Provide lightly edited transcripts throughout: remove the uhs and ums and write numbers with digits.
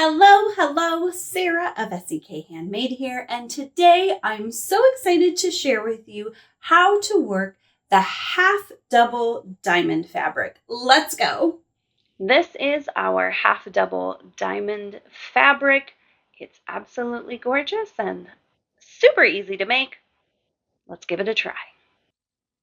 Hello, hello, Sarah of SEK Handmade here, and today I'm so excited to share with you how to work the half double diamond fabric. Let's go. This is our half double diamond fabric. It's absolutely gorgeous and super easy to make. Let's give it a try.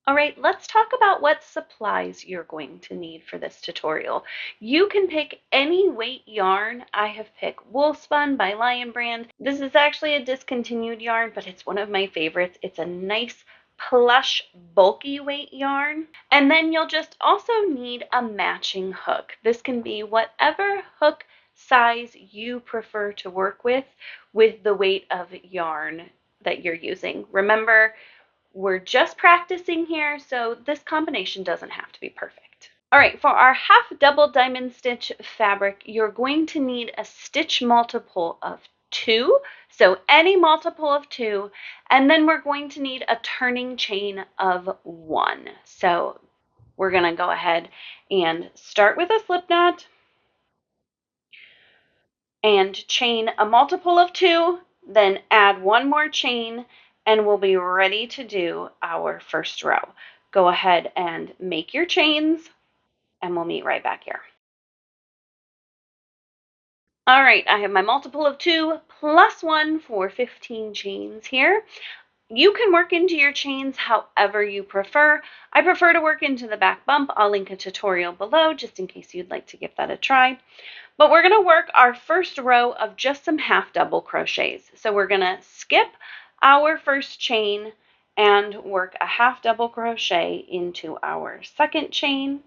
All right, let's talk about what supplies you're going to need for this tutorial. You can pick any weight yarn. I have picked Wool Spun by Lion Brand. This is actually a discontinued yarn, but it's one of my favorites. It's a nice plush, bulky weight yarn. And then you'll just also need a matching hook. This can be whatever hook size you prefer to work with the weight of yarn that you're using. Remember, we're just practicing here, so this combination doesn't have to be perfect. All right, for our half double diamond stitch fabric, you're going to need a stitch multiple of 2, so any multiple of 2, and then we're going to need a turning chain of 1. So we're going to go ahead and start with a slip knot and chain a multiple of 2, then add 1 more chain, and we'll be ready to do our first row. Go ahead and make your chains, and we'll meet right back here. All right, I have my multiple of 2 plus 1 for 15 chains here. You can work into your chains however you prefer. I prefer to work into the back bump. I'll link a tutorial below just in case you'd like to give that a try. But we're going to work our first row of just some half double crochets. So we're going to skip our first chain and work a half double crochet into our second chain.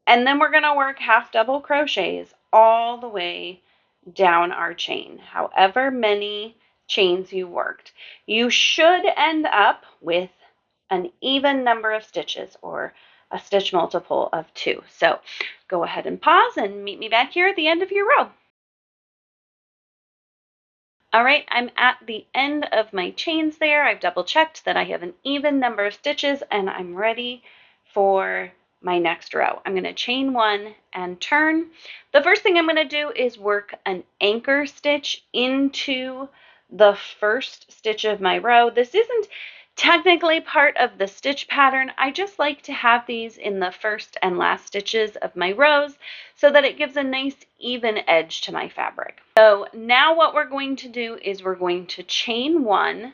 And then we're going to work half double crochets all the way down our chain, however many chains you worked. You should end up with an even number of stitches, or a stitch multiple of 2. So go ahead and pause and meet me back here at the end of your row. All right, I'm at the end of my chains there. I've double checked that I have an even number of stitches, and I'm ready for my next row. I'm going to chain 1 and turn. The first thing I'm going to do is work an anchor stitch into the first stitch of my row. This isn't technically part of the stitch pattern. I just like to have these in the first and last stitches of my rows so that it gives a nice even edge to my fabric. So now what we're going to do is we're going to chain 1,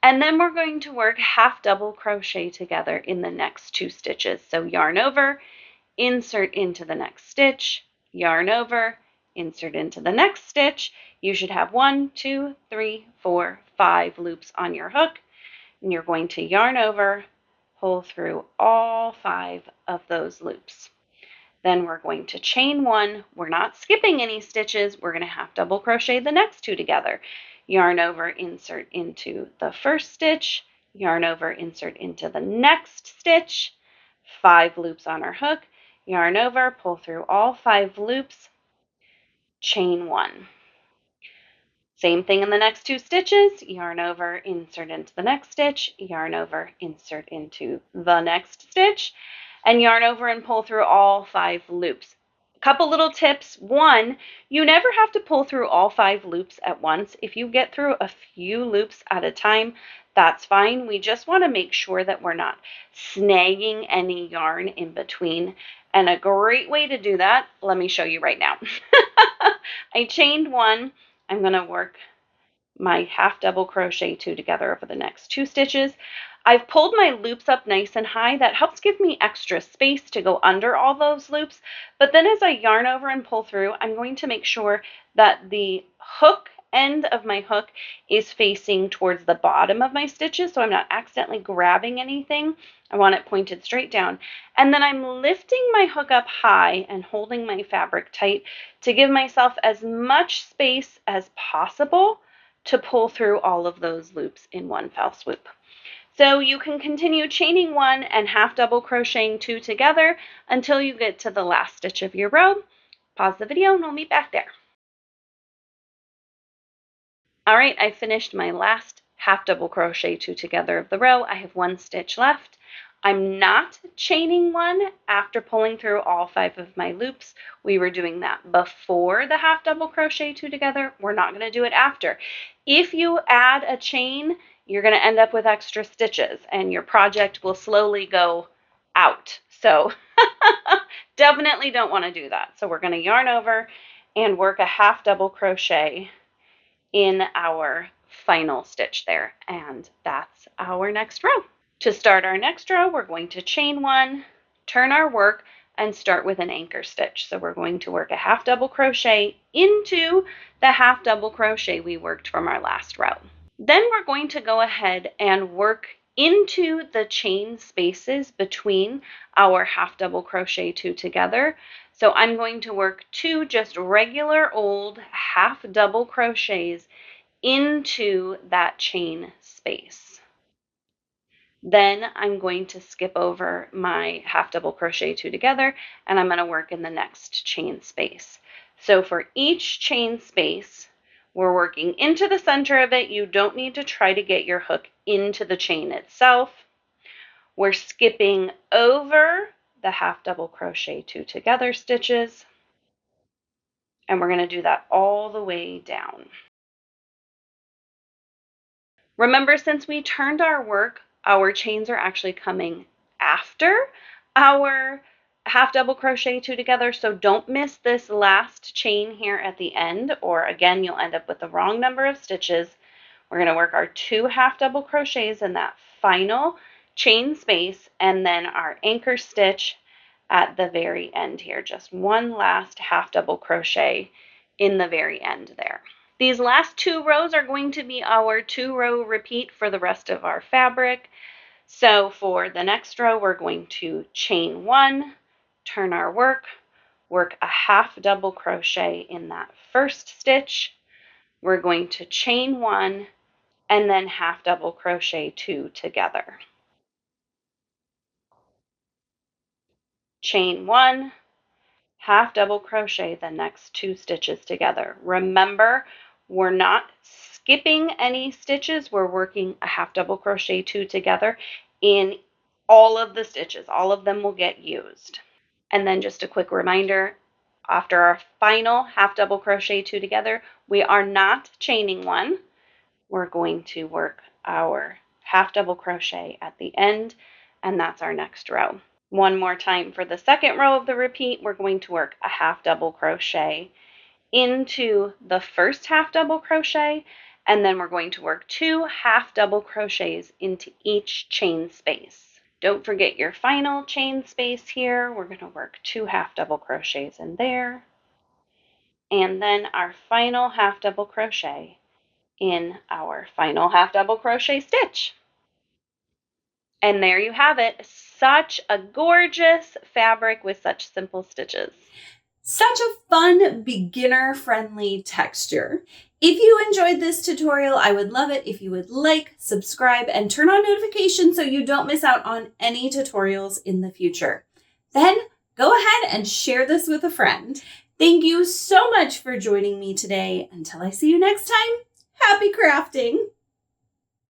and then we're going to work half double crochet together in the next 2 stitches. So yarn over, insert into the next stitch, yarn over, insert into the next stitch. You should have 1, 2, 3, 4, 5 loops on your hook. And you're going to yarn over, pull through all 5 of those loops. Then we're going to chain 1. We're not skipping any stitches. We're going to half double crochet the next 2 together. Yarn over, insert into the first stitch, yarn over, insert into the next stitch, 5 loops on our hook, yarn over, pull through all 5 loops, chain 1. Same thing in the next 2 stitches, yarn over, insert into the next stitch, yarn over, insert into the next stitch, and yarn over and pull through all 5 loops. A couple little tips. 1, you never have to pull through all 5 loops at once. If you get through a few loops at a time, that's fine. We just want to make sure that we're not snagging any yarn in between. And a great way to do that, let me show you right now. I chained 1. I'm going to work my half double crochet 2 together over the next 2 stitches. I've pulled my loops up nice and high. That helps give me extra space to go under all those loops. But then as I yarn over and pull through, I'm going to make sure that the hook end of my hook is facing towards the bottom of my stitches, so I'm not accidentally grabbing anything. I want it pointed straight down. And then I'm lifting my hook up high and holding my fabric tight to give myself as much space as possible to pull through all of those loops in one fell swoop. So you can continue chaining 1 and half double crocheting 2 together until you get to the last stitch of your row. Pause the video and we'll meet back there. All right, I finished my last half double crochet 2 together of the row. I have 1 stitch left. I'm not chaining one after pulling through all 5 of my loops. We were doing that before the half double crochet 2 together. We're not going to do it after. If you add a chain, you're going to end up with extra stitches and your project will slowly go out. So definitely don't want to do that. So we're going to yarn over and work a half double crochet in our final stitch there, and that's our next row. To start our next row, we're going to chain 1, turn our work, and start with an anchor stitch. So we're going to work a half double crochet into the half double crochet we worked from our last row. Then we're going to go ahead and work into the chain spaces between our half double crochet 2 together. So I'm going to work 2 just regular old half double crochets into that chain space. Then I'm going to skip over my half double crochet 2 together, and I'm going to work in the next chain space. So for each chain space, we're working into the center of it. You don't need to try to get your hook into the chain itself. We're skipping over the half double crochet 2 together stitches, and we're going to do that all the way down. Remember, since we turned our work, our chains are actually coming after our half double crochet 2 together, so don't miss this last chain here at the end, or again you'll end up with the wrong number of stitches. We're going to work our 2 half double crochets in that final chain space, and then our anchor stitch at the very end here, just one last half double crochet in the very end there. These last 2 rows are going to be our 2-row repeat for the rest of our fabric. So for the next row, we're going to chain 1, turn our work a half double crochet in that first stitch. We're going to chain 1 and then half double crochet 2 together. Chain 1, half double crochet the next 2 stitches together. Remember, we're not skipping any stitches. We're working a half double crochet 2 together in all of the stitches. All of them will get used. And then just a quick reminder, after our final half double crochet 2 together, we are not chaining one. We're going to work our half double crochet at the end, and that's our next row. One more time for the second row of the repeat, we're going to work a half double crochet into the first half double crochet, and then we're going to work 2 half double crochets into each chain space. Don't forget your final chain space here. We're going to work 2 half double crochets in there, and then our final half double crochet in our final half double crochet stitch. And there you have it. Such a gorgeous fabric with such simple stitches. Such a fun, beginner-friendly texture. If you enjoyed this tutorial, I would love it if you would like, subscribe, and turn on notifications so you don't miss out on any tutorials in the future. Then go ahead and share this with a friend. Thank you so much for joining me today. Until I see you next time, happy crafting!